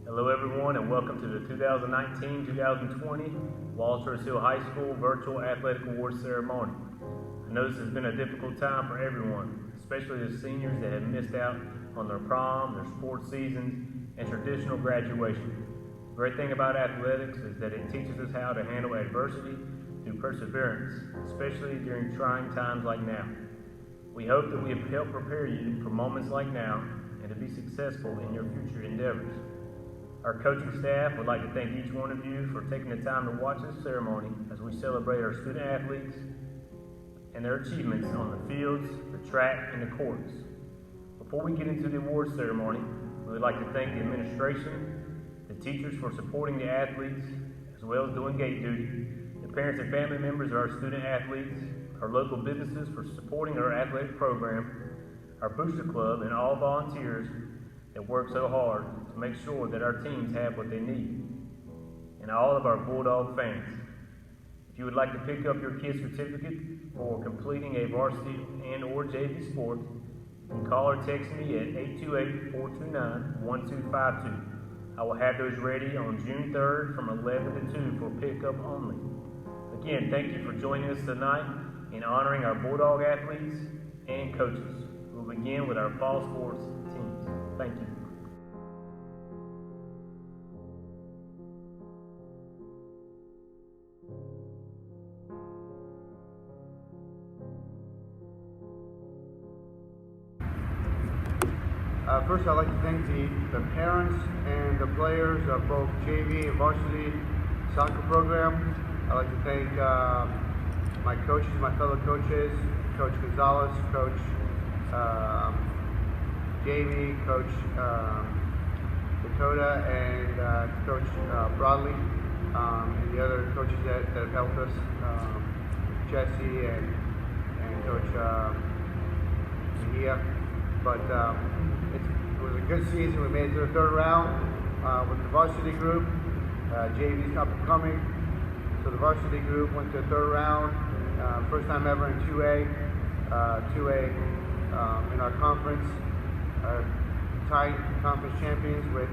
Hello everyone and welcome to the 2019-2020 Wallace-Rose High School Virtual Athletic Awards Ceremony. I know this has been a difficult time for everyone, especially the seniors that have missed out on their prom, their sports seasons, and traditional graduation. The great thing about athletics is that it teaches us how to handle adversity through perseverance, especially during trying times like now. We hope that we have helped prepare you for moments like now and to be successful in your future endeavors. Our coaching staff would like to thank each one of you for taking the time to watch this ceremony as we celebrate our student athletes and their achievements on the fields, the track, and the courts. Before we get into the awards ceremony, we would like to thank the administration, the teachers for supporting the athletes, as well as doing gate duty, the parents and family members of our student athletes, our local businesses for supporting our athletic program, our booster club, and all volunteers that work so hard to make sure that our teams have what they need, and all of our Bulldog fans. If you would like to pick up your kid's certificate for completing a varsity and or JV sport, you can call or text me at 828-429-1252. I will have those ready on June 3rd from 11 to 2 for pickup only. Again, thank you for joining us tonight in honoring our Bulldog athletes and coaches. We'll begin with our fall sports teams. Thank you. First, I'd like to thank the parents and the players of both JV and varsity soccer program. I'd like to thank my coaches, my fellow coaches, Coach Gonzalez, Coach JV, Coach Dakota, and Coach Broadley, and the other coaches that have helped us, Jesse and Coach Mejia. But it was a good season. We made it to the third round with the varsity group. JV's up and coming. So the varsity group went to the third round. First time ever in 2A. 2A in our conference. Tied conference champions with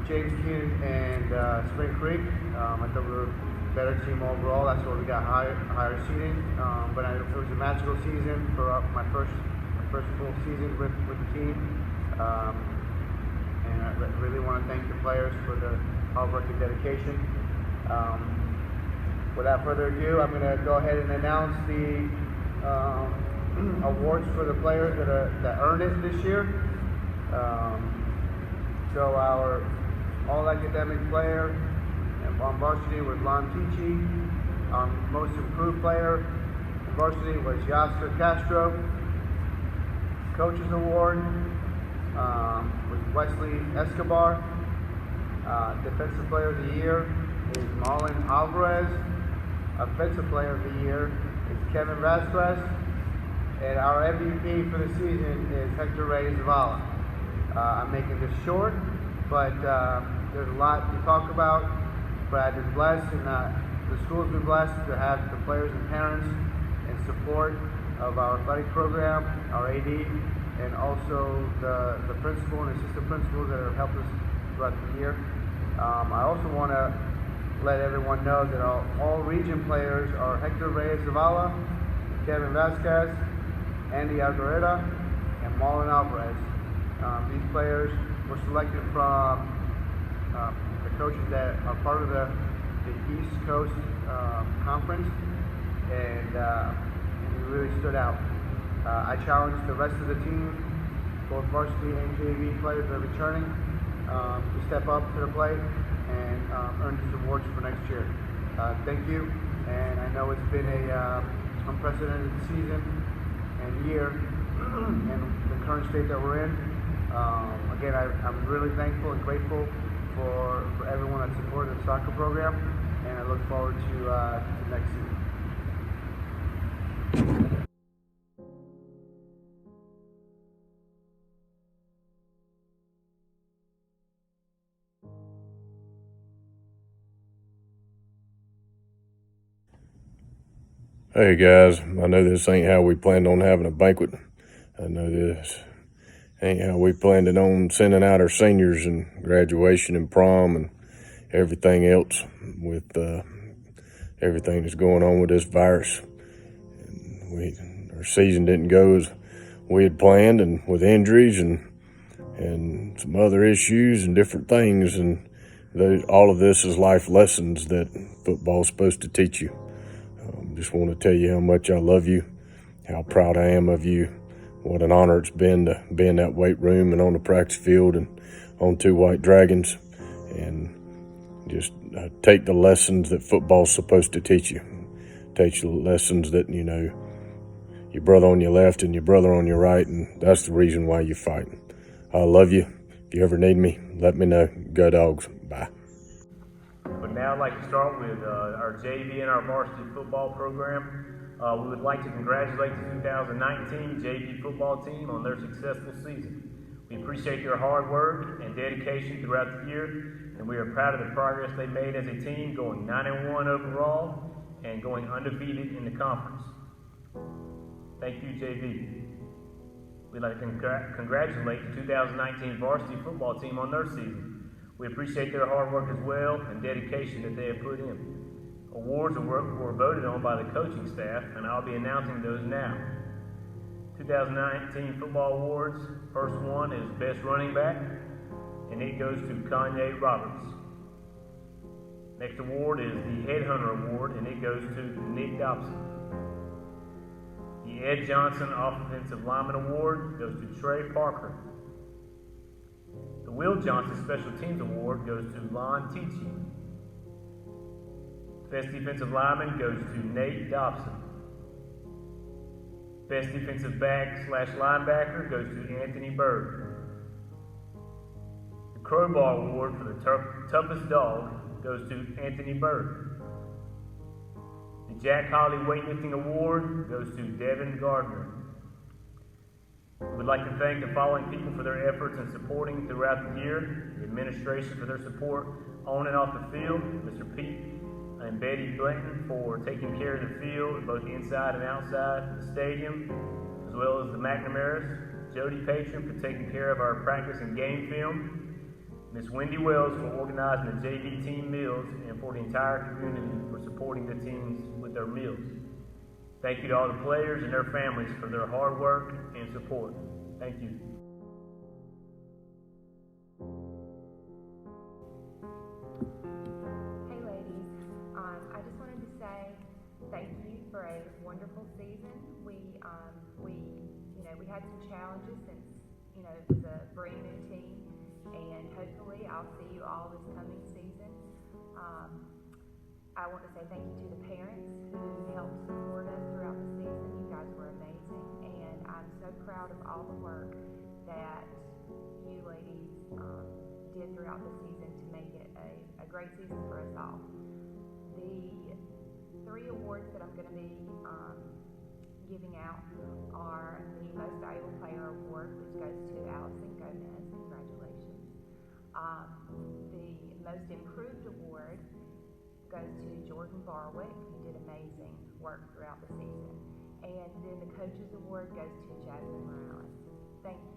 James Keene and Spring Creek. I thought we were a better team overall. That's where we got higher seeding. But it was a magical season for my first full season with the team. And I really want to thank the players for the hard work and dedication. Without further ado, I'm going to go ahead and announce the awards for the players that earned it this year. So our all-academic player on varsity was Lon Ticci. Our most improved player on varsity was Yasser Castro. Coaches Award was Wesley Escobar. Defensive Player of the Year is Marlon Alvarez. Offensive Player of the Year is Kevin Vasquez. And our MVP for the season is Hector Reyes Zavala. I'm making this short, but there's a lot to talk about. But I've been blessed, and the school's been blessed to have the players and parents and support of our athletic program, our AD, and also the principal and assistant principals that have helped us throughout the year. I also want to let everyone know that all region players are Hector Reyes Zavala, Kevin Vasquez, Andy Alvareda, and Marlon Alvarez. These players were selected from the coaches that are part of the East Coast Conference, and we really stood out. I challenged the rest of the team, both varsity and JV players that are returning, to step up to the plate and earn these awards for next year. Thank you, and I know it's been a unprecedented season and year in the current state that we're in. Again, I'm really thankful and grateful for everyone that supported the soccer program, and I look forward to next season. Hey guys, I know this ain't how we planned on having a banquet. I know this anyhow, we planned on sending out our seniors and graduation and prom and everything else with everything that's going on with this virus. Our season didn't go as we had planned, and with injuries and some other issues and different things, and all of this is life lessons that football's supposed to teach you. Just want to tell you how much I love you, how proud I am of you, what an honor it's been to be in that weight room and on the practice field and on two white dragons, and just take the lessons that football's supposed to teach you. Teach the lessons that, you know, your brother on your left and your brother on your right, and that's the reason why you fight. I love you. If you ever need me, let me know. Go Dogs. Bye. But now I'd like to start with our JV and our varsity football program. We would like to congratulate the 2019 JV football team on their successful season. We appreciate your hard work and dedication throughout the year, and we are proud of the progress they made as a team, going 9-1 overall and going undefeated in the conference. Thank you, JV. We'd like to congratulate the 2019 varsity football team on their season. We appreciate their hard work as well and dedication that they have put in. Awards were voted on by the coaching staff, and I'll be announcing those now. 2019 football awards, first one is Best Running Back, and it goes to Kanye Roberts. Next award is the Headhunter Award, and it goes to Nick Dobson. The Ed Johnson Offensive Lineman Award goes to Trey Parker. The Will Johnson Special Teams Award goes to Lon Teachy. Best Defensive Lineman goes to Nate Dobson. Best Defensive Back/Linebacker goes to Anthony Bird. The Crowbar Award for the Toughest Dog goes to Anthony Bird. The Jack Holly Weightlifting Award goes to Devin Gardner. We would like to thank the following people for their efforts in supporting throughout the year: the administration for their support on and off the field, Mr. Pete and Betty Blanton for taking care of the field, both inside and outside the stadium, as well as the McNamara's, Jody Patron for taking care of our practice and game film, Miss Wendy Wells for organizing the JV team meals, and for the entire community for supporting the teams with their meals. Thank you to all the players and their families for their hard work and support. Thank you. Hey ladies, I just wanted to say thank you for a wonderful season. We had some challenges since, it was a brand new team, and hopefully I'll see you all this coming season. I want to say thank you to the parents who helped support us throughout the season. You guys were amazing, and I'm so proud of all the work that you ladies did throughout the season to make it a great season for us all. The 3 awards that I'm going to be giving out are the Most Valuable Player Award, which goes to Allison Gomez. Congratulations. The Most Improved Award goes to Jordan Barwick, who did amazing work throughout the season. And then the Coaches Award goes to Jasmine Morales. Thank you.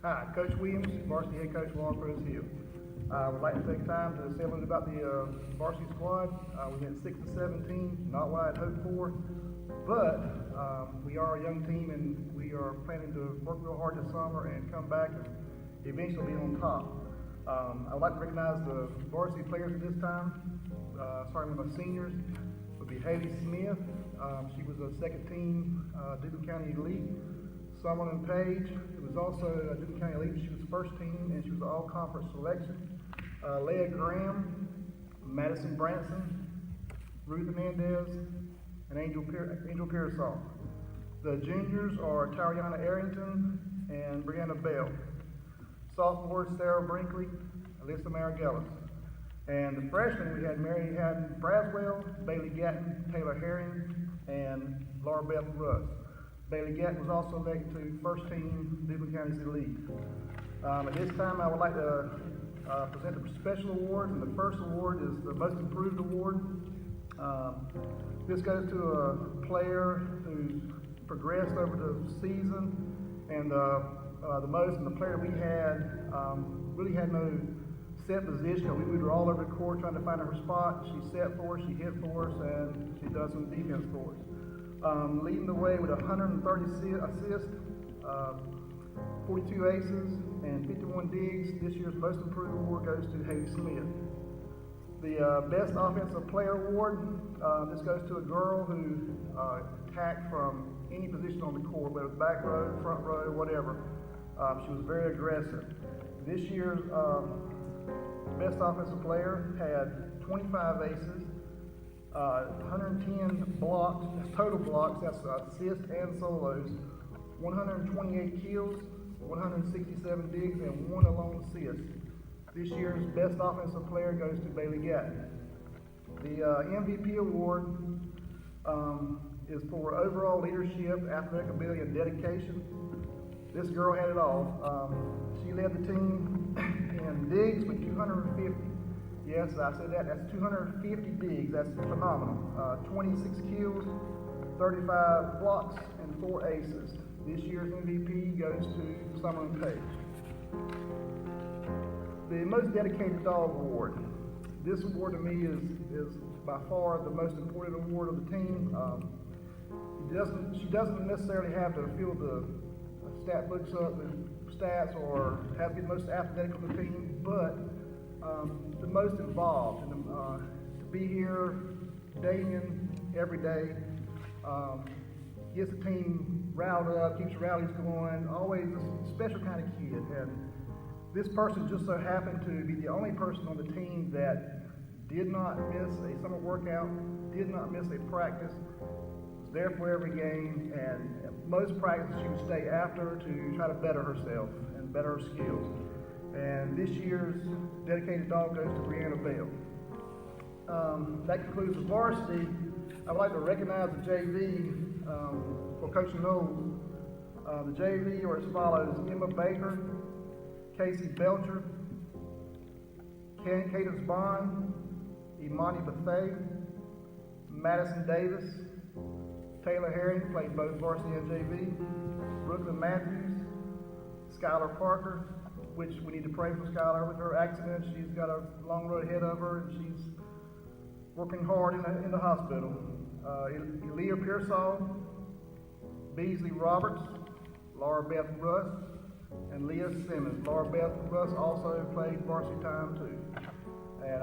Hi, Coach Williams, Varsity Head Coach Wallace-Rose here. I would like to take time to say a little bit about the varsity squad. We went 6-17, not what I'd hoped for, but we are a young team and we are planning to work real hard this summer and come back and eventually be on top. I would like to recognize the varsity players at this time, starting with my seniors. Would be Haley Smith. She was a second team Dugan County Elite. Summerlin Page, who was also a Dugan County Elite. She was first team and she was all conference selection. Leah Graham, Madison Branson, Ruth Hernandez, and Angel Pearsall. The juniors are Tariana Arrington and Brianna Bell. Sophomores, Sarah Brinkley, Alyssa Marigelis. And the freshmen, we had Mary Haddon Braswell, Bailey Gatton, Taylor Herring, and Laura Beth Russ. Bailey Gatton was also elected to first team Duplin County's elite. At this time, I would like to present the special awards, and the first award is the Most Improved Award. This goes to a player who's progressed over the season, and the player we had really had no set position. We were all over the court trying to find her spot. She set for us, she hit for us, and she does some defense for us. Leading the way with 130 assists, 42 aces, and 51 digs. This year's Most Improved Award goes to Haley Smith. The Best Offensive Player Award, this goes to a girl who attacked from any position on the court, whether it was back row, front row, whatever. She was very aggressive. This year's Best Offensive Player had 25 aces, 110 blocks, total blocks, that's assists and solos, 128 kills, 167 digs, and 1 alone assist. This year's Best Offensive Player goes to Bailey Gatton. The MVP award is for overall leadership, athletic ability, and dedication. This girl had it all. She led the team in digs with 250. Yes, I said that. That's 250 digs. That's phenomenal. 26 kills, 35 blocks, and 4 aces. This year's MVP goes to Summerlin Page. The Most Dedicated Dog Award. This award to me is by far the most important award of the team. She doesn't necessarily have to fill the stat books up with stats or have to be the most athletic of the team, but the most involved. And, to be here day in, every day, gets the team riled up, keeps the rallies going, always a special kind of kid. And this person just so happened to be the only person on the team that did not miss a summer workout, did not miss a practice, was there for every game, and most practices she would stay after to try to better herself and better her skills. And this year's Dedicated Dog goes to Brianna Bell. That concludes the varsity. I would like to recognize the JV for Coach Knowles. The JV are as follows: Emma Baker, Casey Belcher, Cadence Bond, Imani Bethay, Madison Davis, Taylor Herring, played both varsity and JV, Brooklyn Matthews, Skylar Parker, which we need to pray for Skylar with her accident. She's got a long road ahead of her, and she's working hard in the hospital. Aaliyah Pearsall, Beasley Roberts, Laura Beth Russ, and Leah Simmons. Laura Beth Russ also played varsity time too. And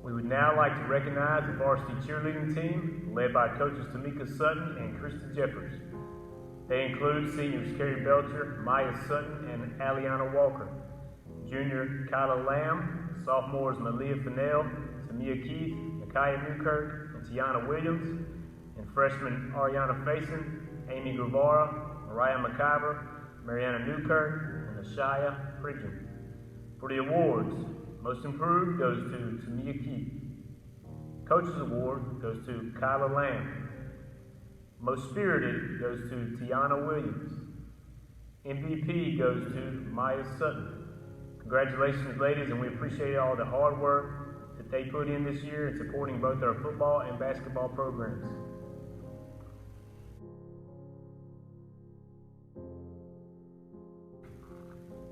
we would now like to recognize the varsity cheerleading team led by coaches Tamika Sutton and Krista Jeffers. They include seniors Carrie Belcher, Maya Sutton, and Aliana Walker, junior Kyla Lamb, sophomores Malia Fennell, Tamia Keith, Nakaya Newkirk, and Tiana Williams, and freshmen Ariana Faison, Amy Guevara, Mariah McIver, Mariana Newkirk, and Ashaya Pridgeon. For the awards, Most Improved goes to Tamia Keith. Coach's Award goes to Kyla Lamb. Most Spirited goes to Tiana Williams. MVP goes to Maya Sutton. Congratulations, ladies, and we appreciate all the hard work that they put in this year in supporting both our football and basketball programs.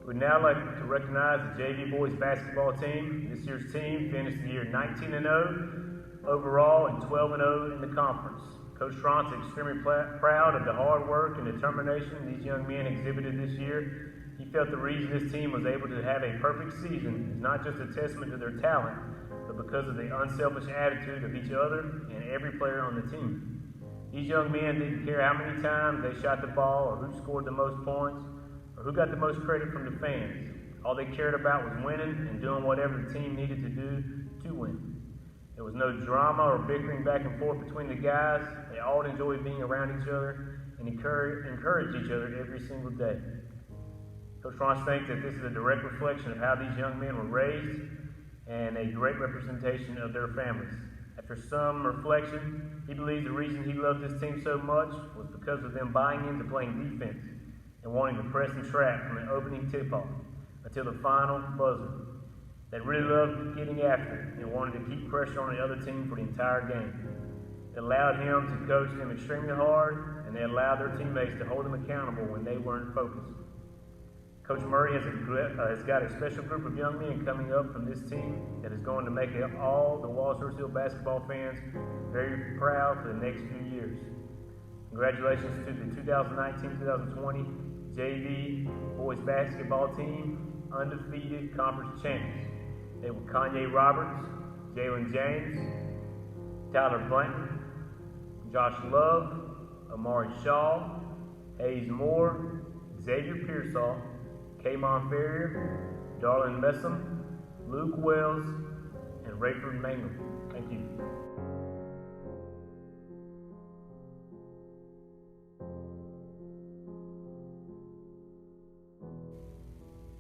We'd now like to recognize the JV boys basketball team. This year's team finished the year 19-0 overall and 12-0 in the conference. Coach Schrontz is extremely proud of the hard work and determination these young men exhibited this year. He felt the reason this team was able to have a perfect season is not just a testament to their talent, but because of the unselfish attitude of each other and every player on the team. These young men didn't care how many times they shot the ball or who scored the most points or who got the most credit from the fans? All they cared about was winning and doing whatever the team needed to do to win. There was no drama or bickering back and forth between the guys. They all enjoyed being around each other and encouraged each other every single day. Coach Ross thinks that this is a direct reflection of how these young men were raised and a great representation of their families. After some reflection, he believes the reason he loved this team so much was because of them buying into playing defense and wanting to press and trap from the opening tip-off until the final buzzer. They really loved getting after it and wanted to keep pressure on the other team for the entire game. It allowed him to coach them extremely hard, and they allowed their teammates to hold them accountable when they weren't focused. Coach Murray has got a special group of young men coming up from this team that is going to make all the Wallace-Rose basketball fans very proud for the next few years. Congratulations to the 2019-2020 JV boys basketball team, undefeated conference champions. They were Kanye Roberts, Jalen James, Tyler Blanton, Josh Love, Amari Shaw, Hayes Moore, Xavier Pearsall, Kamon Ferrier, Darlin Messam, Luke Wells, and Rayford Mangum. Thank you.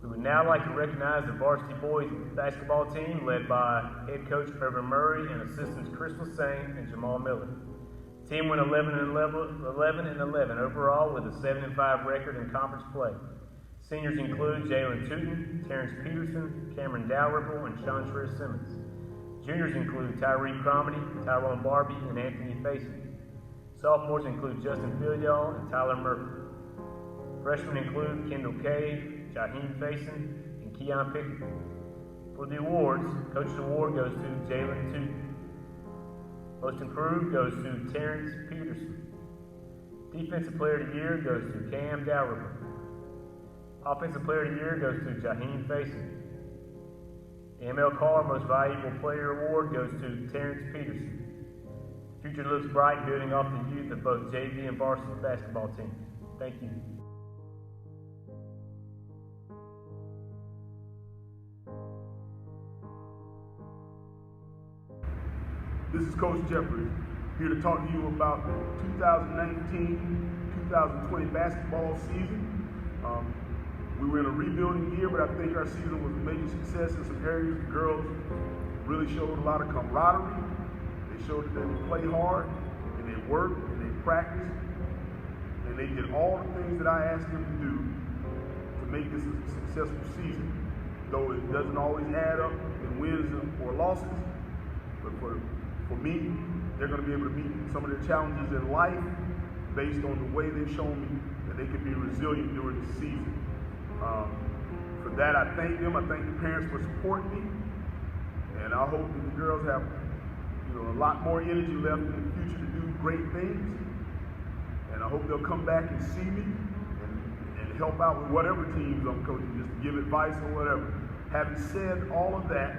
We would now like to recognize the varsity boys basketball team led by head coach Urban Murray and assistants Chris Lassane and Jamal Miller. The team went 11-11 overall with a 7-5 record in conference play. Seniors include Jalen Tootin, Terrence Peterson, Cameron Dalrymple, and Chantre Simmons. Juniors include Tyree Cromedy, Tyrone Barbie, and Anthony Faison. Sophomores include Justin Filial and Tyler Murphy. Freshmen include Kendall Cave, Jaheim Faison, and Keon Pickett. For the awards, Coach's Award goes to Jalen Tootin. Most Improved goes to Terrence Peterson. Defensive Player of the Year goes to Cam Dalrymple. Offensive Player of the Year goes to Jaheim Faison. The ML Carr Most Valuable Player Award goes to Terrence Peterson. The future looks bright building off the youth of both JV and varsity basketball teams. Thank you. This is Coach Jeffries, here to talk to you about the 2019-2020 basketball season. We were in a rebuilding year, but I think our season was a major success in some areas. The girls really showed a lot of camaraderie. They showed that they would play hard, and they worked, and they practiced, and they did all the things that I asked them to do to make this a successful season. Though it doesn't always add up in wins or losses, but for me, they're going to be able to meet some of their challenges in life based on the way they've shown me that they can be resilient during the season. For that, I thank them. I thank the parents for supporting me, and I hope that the girls have, a lot more energy left in the future to do great things. And I hope they'll come back and see me and help out with whatever teams I'm coaching, just to give advice or whatever. Having said all of that,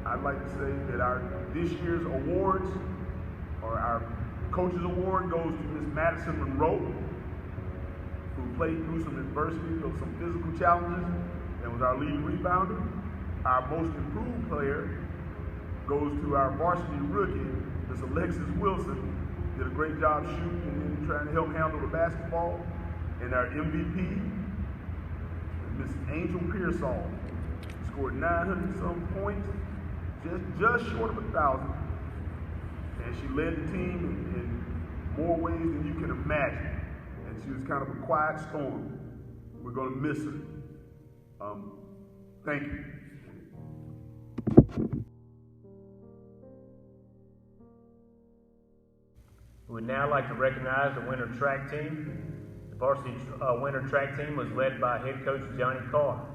I'd like to say that this year's awards, or our Coach's Award, goes to Miss Madison Monroe, who played through some adversity, some physical challenges, and was our lead rebounder. Our Most Improved Player goes to our varsity rookie, Miss Alexis Wilson. Did a great job shooting and trying to help handle the basketball. And our MVP, Miss Angel Pearsall, scored 900-some points, just short of 1,000. And she led the team in more ways than you can imagine. And she was kind of a quiet storm. We're going to miss her. Thank you. We would now like to recognize the winter track team. The varsity winter track team was led by head coach Johnny Carr.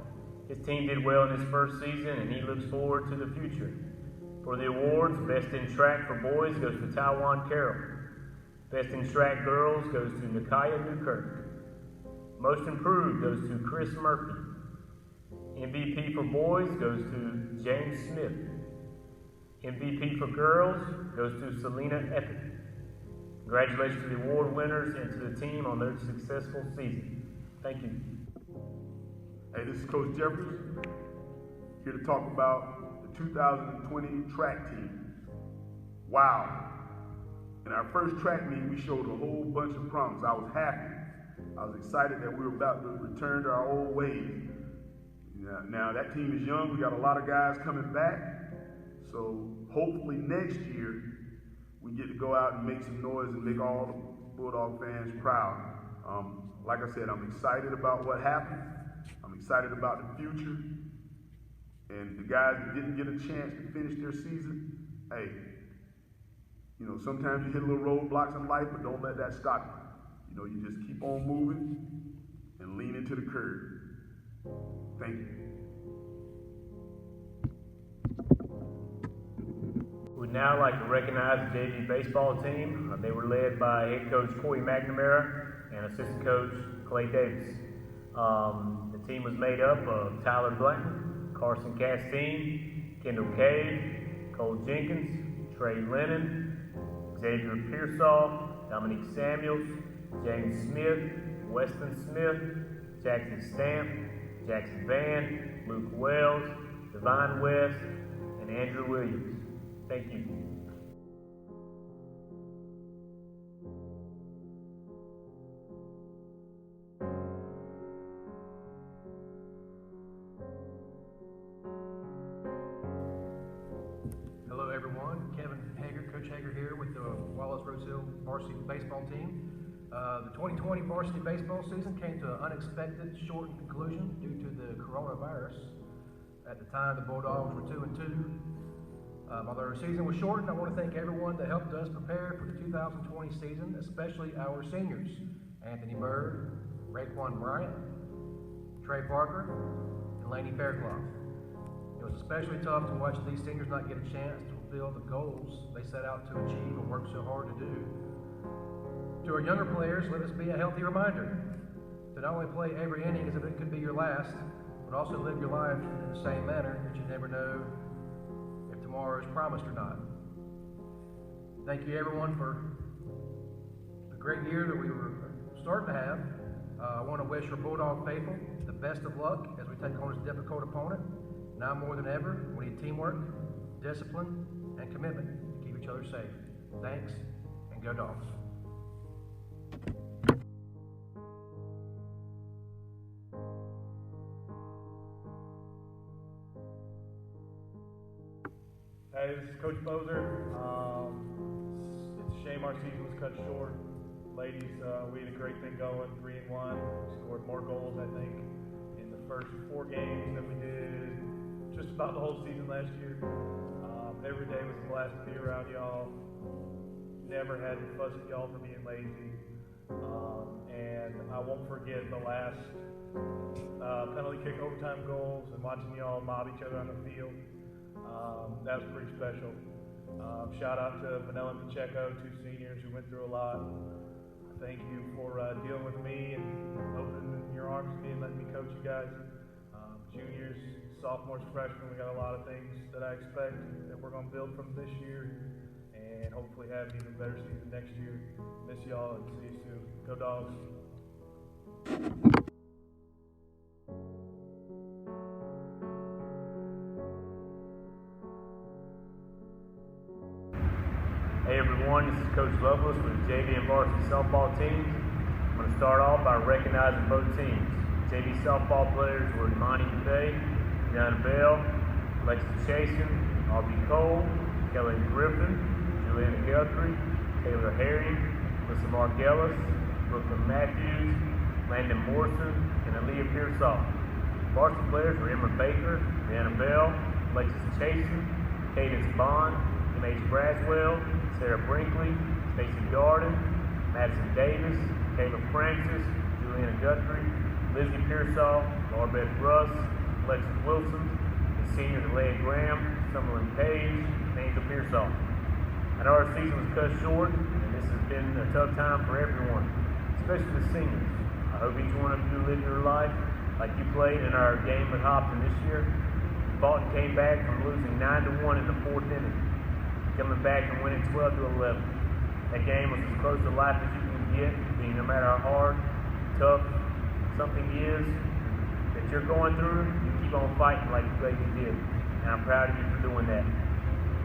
His team did well in his first season, and he looks forward to the future. For the awards, Best in Track for boys goes to Taiwan Carroll. Best in Track girls goes to Nakaya Newkirk. Most Improved goes to Chris Murphy. MVP for boys goes to James Smith. MVP for girls goes to Selena Epic. Congratulations to the award winners and to the team on their successful season. Thank you. Hey, this is Coach Jeffers, here to talk about the 2020 track team. Wow. In our first track meet, we showed a whole bunch of promise. I was happy. I was excited that we were about to return to our old ways. Now that team is young. We got a lot of guys coming back. So hopefully next year, we get to go out and make some noise and make all the Bulldog fans proud. Like I said, I'm excited about what happened. I'm excited about the future. And the guys that didn't get a chance to finish their season, hey, you know, sometimes you hit a little roadblocks in life, but don't let that stop you. You know, you just keep on moving and lean into the curve. Thank you. We'd now like to recognize the JV baseball team. They were led by head coach Corey McNamara and assistant coach Clay Davis. The team was made up of Tyler Blanton, Carson Castine, Kendall Cade, Cole Jenkins, Trey Lennon, Xavier Pearsall, Dominique Samuels, James Smith, Weston Smith, Jackson Stamp, Jackson Van, Luke Wells, Devine West, and Andrew Williams. Thank you. Hello everyone, Kevin Hager, Coach Hager here with the Wallace-Rose varsity baseball team. The 2020 varsity baseball season came to an unexpected short conclusion due to the coronavirus. At the time, the Bulldogs were 2-2. Although our season was shortened, I want to thank everyone that helped us prepare for the 2020 season, especially our seniors, Anthony Bird, Raekwon Bryant, Trey Parker, and Laney Faircloth. It was especially tough to watch these seniors not get a chance to fulfill the goals they set out to achieve and work so hard to do. To our younger players, let us be a healthy reminder to not only play every inning as if it could be your last, but also live your life in the same manner that you never know if tomorrow is promised or not. Thank you everyone for the great year that we were starting to have. I want to wish our Bulldog faithful the best of luck as we take on this difficult opponent. Now more than ever, we need teamwork, discipline, and commitment to keep each other safe. Thanks, and go Dogs. Hey, this is Coach Bozer. It's a shame our season was cut short. Ladies, we had a great thing going, 3-1. We scored more goals, I think, in the first 4 games than we did just about the whole season last year. Every day was a blast to be around y'all. Never had to fuss at y'all for being lazy. And I won't forget the last penalty kick overtime goals and watching y'all mob each other on the field. That was pretty special. Shout out to Vanilla and Pacheco, 2 seniors who went through a lot. Thank you for dealing with me and opening your arms to me and letting me coach you guys. Juniors, sophomores, freshmen, we got a lot of things that I expect that we're going to build from this year and hopefully have an even better season next year. Miss y'all and see you soon. Go Dogs. Hey everyone, this is Coach Lovelace with the JV and varsity softball teams. I'm going to start off by recognizing both teams. JV softball players were Imani Buffet, Deanna Bell, Alexis Chasen, Aubrey Cole, Kelly Griffin, Juliana Guthrie, Taylor Harry, Melissa Margellis, Brooklyn Matthews, Landon Morrison, and Aaliyah Pearsall. Varsity players were Emma Baker, Deanna Bell, Alexis Chasen, Cadence Bond, M.H. Braswell, Sarah Brinkley, Stacey Garden, Madison Davis, Kayla Francis, Juliana Guthrie, Lizzie Pearsall, Laura Beth Russ, Alexis Wilson, and seniors Leah Graham, Summerlin Page, and Angel Pearsall. I know our season was cut short, and this has been a tough time for everyone, especially the seniors. I hope each one of you lived your life like you played in our game with Hopton this year. You fought and came back from losing 9-1 in the 4th inning, coming back and winning 12-11. That game was as close to life as you can get, being no matter how hard, tough, something is that you're going through, you keep on fighting like you did. And I'm proud of you for doing that.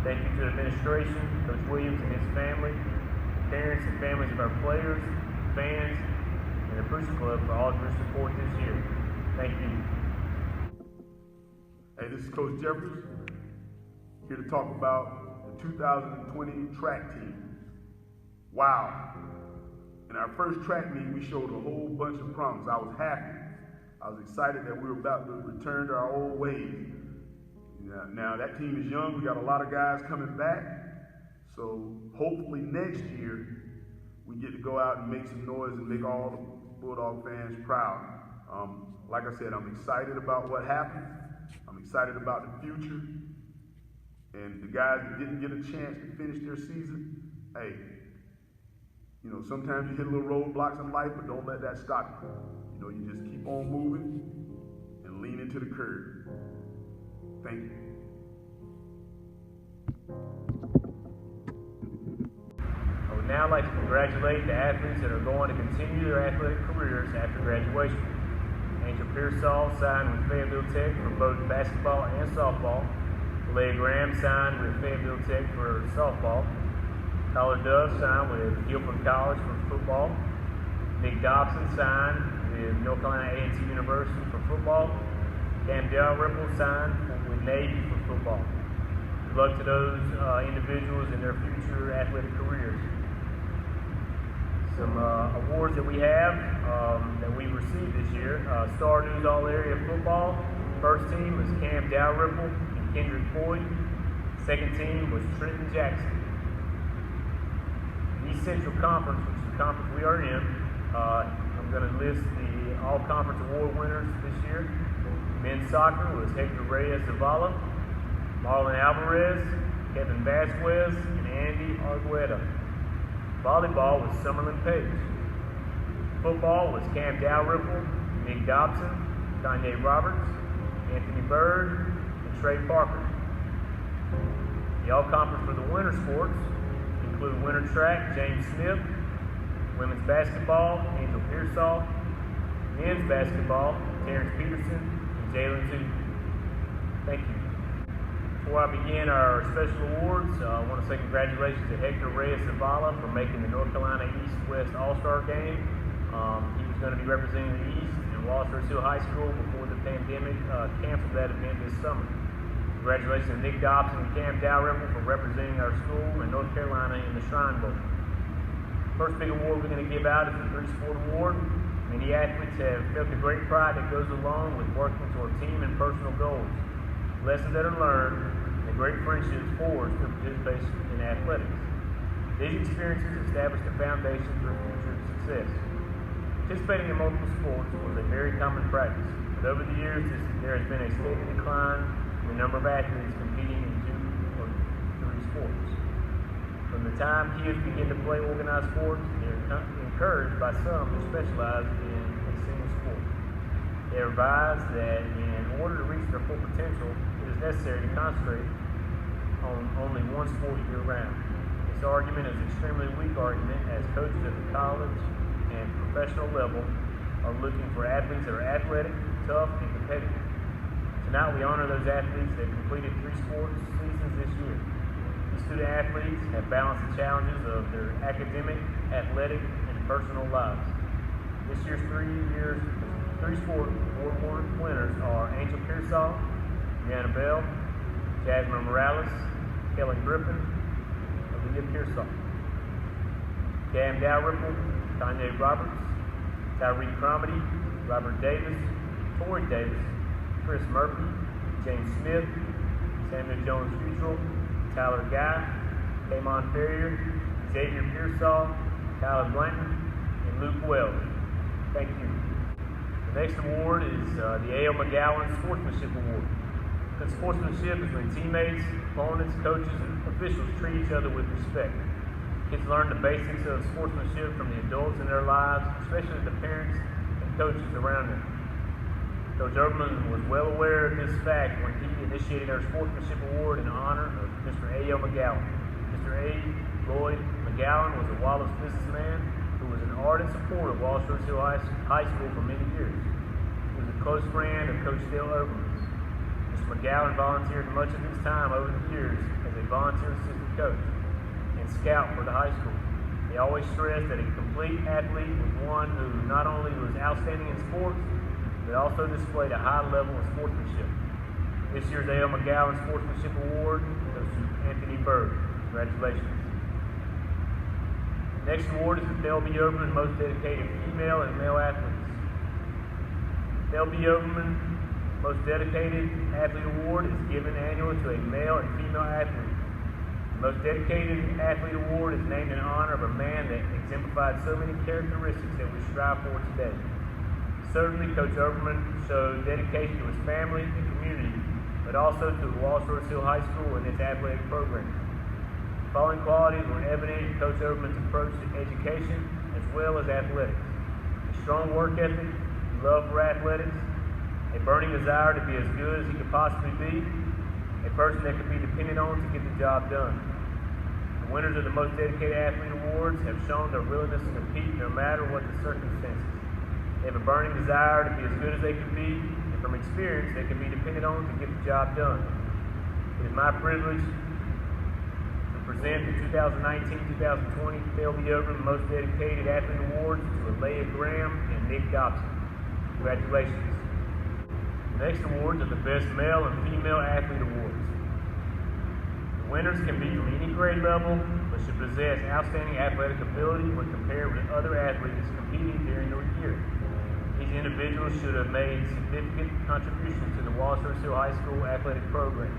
Thank you to the administration, Coach Williams and his family, parents and families of our players, fans, and the Booster Club for all of your support this year. Thank you. Hey, this is Coach Jeffers, here to talk about the 2020 track team. Wow. In our first track meet, we showed a whole bunch of promise. I was happy. I was excited that we were about to return to our old ways. Now that team is young. We got a lot of guys coming back. So hopefully next year, we get to go out and make some noise and make all the Bulldog fans proud. Like I said, I'm excited about what happened. I'm excited about the future. And the guys that didn't get a chance to finish their season, hey, you know, sometimes you hit a little roadblocks in life, but don't let that stop you. You know, you just keep on moving and lean into the curve. Thank you. I would now like to congratulate the athletes that are going to continue their athletic careers after graduation. Angel Pearsall signed with Fayetteville Tech for both basketball and softball. Leah Graham signed with Fayetteville Tech for softball. Tyler Dove signed with Guilford College for football. Nick Dobson signed with North Carolina A&T University for football. Cam Dalrymple signed with Navy for football. Good luck to those individuals in their future athletic careers. Some awards that we have that we received this year. Star News All-Area Football. First team was Cam Dalrymple and Kendrick Floyd. Second team was Trenton Jackson. East Central Conference, which is the conference we are in, I'm going to list the all-conference award winners this year. Men's soccer was Hector Reyes Zavala, Marlon Alvarez, Kevin Vasquez, and Andy Argueta. Volleyball was Summerlin Page. Football was Cam Dalrymple, Nick Dobson, Kanye Roberts, Anthony Bird, and Trey Parker. The all-conference for the winter sports include winter track, James Smith, women's basketball, Angel Pearsall, men's basketball, Terrence Peterson, and Jalen Tooth. Thank you. Before I begin our special awards, I want to say congratulations to Hector Reyes Zavala for making the North Carolina East-West All-Star Game. He was going to be representing the East and Wallace-Rose High School before the pandemic canceled that event this summer. Congratulations to Nick Dobson and Cam Dalrymple for representing our school in North Carolina in the Shrine Bowl. First big award we're going to give out is the 3-Sport Award. Many athletes have felt the great pride that goes along with working toward team and personal goals. Lessons that are learned and the great friendships forged through participation in athletics. These experiences established a foundation for future success. Participating in multiple sports was a very common practice, but over the years there has been a steady decline in the number of athletes competing in 2 or 3 sports. From the time kids begin to play organized sports, they're encouraged by some to specialize in a single sport. They are advised that in order to reach their full potential, it is necessary to concentrate on only one sport year-round. This argument is an extremely weak argument, as coaches at the college and professional level are looking for athletes that are athletic, tough, and competitive. Tonight we honor those athletes that completed 3 sports seasons this year. These student athletes have balanced the challenges of their academic, athletic, and personal lives. This year's 3-sport award winners are Angel Pearsall, Deanna Bell, Jasmine Morales, Kelly Griffin, Aaliyah Pearsall. Cam Dalrymple, Kanye Roberts, Tyree Cromedy, Robert Davis, Torrey Davis, Chris Murphy, James Smith, Samuel Jones-Futrell, Tyler Guy, Kamon Ferrier, Xavier Pearsall, Tyler Blanton, and Luke Wells. Thank you. The next award is the A.L. McGowan Sportsmanship Award. Good sportsmanship is when teammates, opponents, coaches, and officials treat each other with respect. Kids learn the basics of sportsmanship from the adults in their lives, especially the parents and coaches around them. Coach Urban was well aware of this fact when he initiated our Sportsmanship Award in honor of Mr. A.L. McGowan. Mr. A. Lloyd McGowan was a Wallace businessman who who was an ardent supporter of Wallace-Rose High School for many years. He was a close friend of Coach Dale Oberman's. Mr. McGowan volunteered much of his time over the years as a volunteer assistant coach and scout for the high school. They always stressed that a complete athlete was one who not only was outstanding in sports, but also displayed a high level of sportsmanship. This year's A.L. McGowan Sportsmanship Award goes to Anthony Berg. Congratulations. Next award is the Thel B. Oberman Most Dedicated Female and Male Athletes. Thel B. Oberman Most Dedicated Athlete Award is given annually to a male and female athlete. The Most Dedicated Athlete Award is named in honor of a man that exemplified so many characteristics that we strive for today. Certainly, Coach Oberman showed dedication to his family and community, but also to Wallace-Rose High School and its athletic program. The following qualities were evident in Coach Oberman's approach to education as well as athletics: a strong work ethic, love for athletics, a burning desire to be as good as he could possibly be, a person that could be depended on to get the job done. The winners of the Most Dedicated Athlete Awards have shown their willingness to compete no matter what the circumstances. They have a burning desire to be as good as they can be, and from experience, they can be depended on to get the job done. It is my privilege to present the 2019-2020 Thel B. Oberman Most Dedicated Athlete Awards to Alea Graham and Nick Dobson. Congratulations. The next awards are the Best Male and Female Athlete Awards. The winners can be from any grade level, but should possess outstanding athletic ability when compared with other athletes competing during the year. These individuals should have made significant contributions to the Wallace-Rose High School athletic program.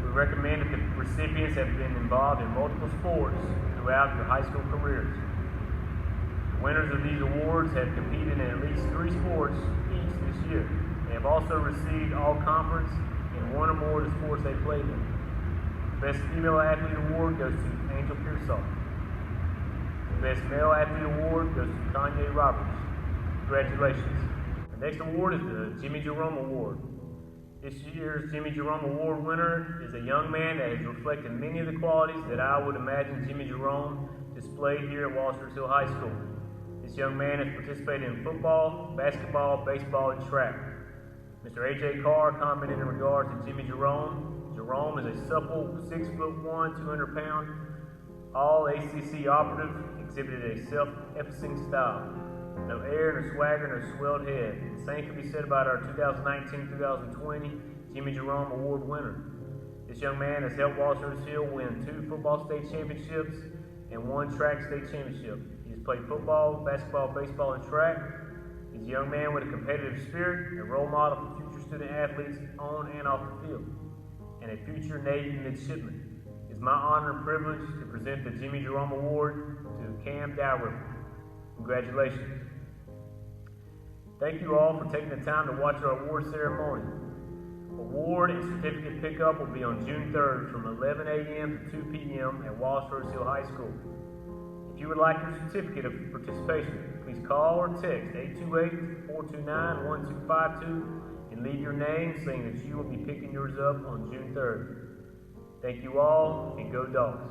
We recommend that the recipients have been involved in multiple sports throughout their high school careers. The winners of these awards have competed in at least 3 sports each this year. They have also received all-conference in 1 or more of the sports they played in. The Best Female Athlete Award goes to Angel Pearsall. The Best Male Athlete Award goes to Kanye Roberts. Congratulations. The next award is the Jimmy Jerome Award. This year's Jimmy Jerome Award winner is a young man that has reflected many of the qualities that I would imagine Jimmy Jerome displayed here at Wallace-Rose High School. This young man has participated in football, basketball, baseball, and track. Mr. A.J. Carr commented in regards to Jimmy Jerome. Jerome is a supple 6'1", 200-pound, all ACC operative, exhibited a self-effacing style. No air, no swagger, no swelled head. The same can be said about our 2019-2020 Jimmy Jerome Award winner. This young man has helped Wallace-Rose win 2 football state championships and 1 track state championship. He has played football, basketball, baseball, and track. He's a young man with a competitive spirit, a role model for future student athletes on and off the field, and a future Navy midshipman. It's my honor and privilege to present the Jimmy Jerome Award to Cam Dowriver. Congratulations. Thank you all for taking the time to watch our award ceremony. Award and certificate pickup will be on June 3rd from 11 a.m. to 2 p.m. at Wallace-Rose High School. If you would like your certificate of participation, please call or text 828-429-1252 and leave your name saying that you will be picking yours up on June 3rd. Thank you all, and go Dogs.